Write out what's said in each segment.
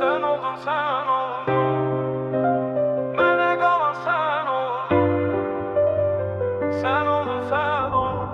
Sen oldun, sen oldun. Mene kalan sen oldun. Sen oldun, sen oldun.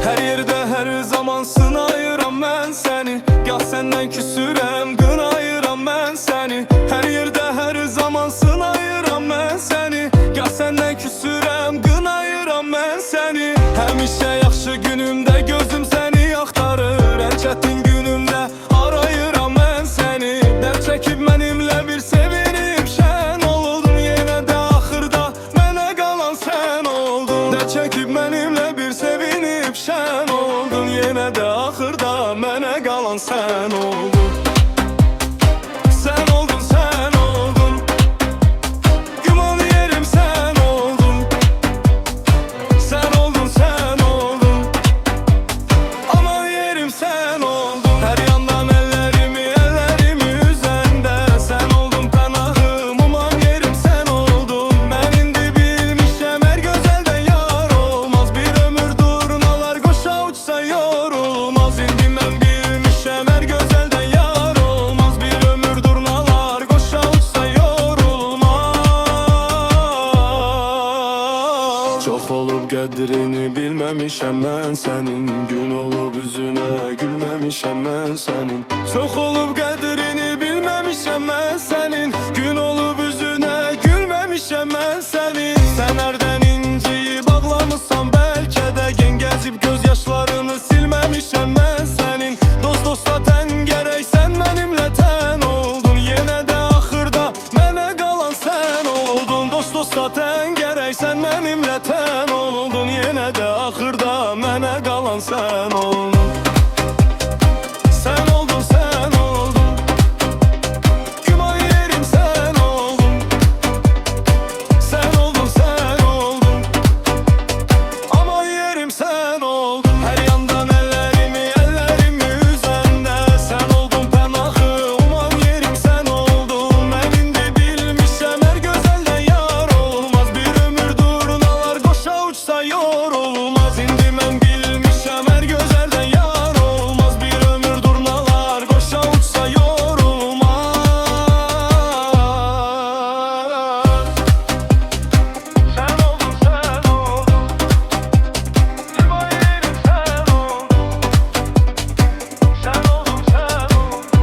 Her yerde her zaman sınayıram ben seni. Gah senden küsürem, gınayıram ben seni. Her yerde her zaman sınayıram ben seni. Gah senden küsürem, gınayıram ben seni. Həmişə yaxşı günümdə gözüm səni axtarır. Ən çətin günümdə arayıram mən səni. Dərd çəkib mənimlə bir sevinib şən oldun. Yenə də axırda mənə qalan sən oldun. Dərd çəkib mənimlə bir sevinib şən oldun. Yenə də axırda mənə qalan sən oldun. Sən oldun, sən oldun. Güman yerim sən oldun. Sən oldun, sən oldun. Aman yerim sən oldun. Hər yandan əllərimi üzəndə. Sən oldun pənahım, aman yerim sən oldun. Mən indi bilmişəm hər gözəldən yar olmaz. Bir ömür durnalar qoşa uçsa yorulmaz. İndi mən bilmişəm hər gözəldən yar olmaz. Bir ömür durnalar qoşa uçsa yorulmaz. Çox olub qədrini bilməmişəm mən sənin. Gün olub üzünə gülməmişəm mən sənin. Çox olub qədrini bilməmişəm mən sənin. Gün olub üzünə gülməmişəm mən sənin. Sən hərdən inciyib ağlamısan bəlkə də. Gen gəzib göz yaşlarını silməmişəm mən sənin. Dost dosta tən gərək sən mənimlə tən oldun. Yenə də axırda mənə qalan sən oldun. Dost dosta tən gərək sən mənimlə tən oldun. Yenə də axırda mənə qalan sən oldun. Sən oldun, sən oldun. Güman yerim sən oldun. Sən oldun, sən oldun. Aman yerim sən oldun. Hər yandan əllərimi üzəndə. Sən oldun pənahım, aman yerim sən oldun. Mən indi bilmişəm hər gözəldən yar olmaz. Bir ömür durnalar qoşa uçsa yorulmaz. İndi mən bilmişəm hər gözəldən yar olmaz. Bir ömür durnalar qoşa uçsa yorulmaz. Sən oldun, sən oldun. Güman yerim sən oldun. Sən oldun, sən oldun.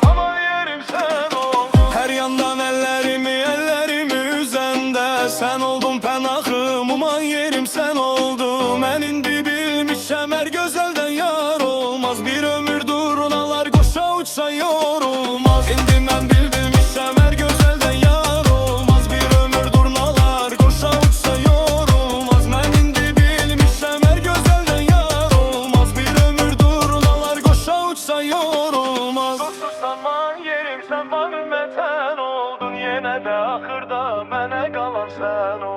Aman yerim sən oldun. Hər yandan əllərimi üzəndə. Sən oldun pənahım, aman yerim sən oldun. Mən indi bilmişəm hər gözəldən yar olmaz. Bir ömür durnalar qoşa uçsa yorulmaz. İndi mən bilmişəm hər gözəldən yar olmaz. Bir ömür durnalar qoşa uçsa yorulmaz. Mən indi bilmişəm hər gözəldən yar olmaz. Bir ömür durnalar qoşa uçsa yorulmaz. Sustursan yerim sən mənimlə tən oldun. Yenə də axırda mənə qalan sən oldun.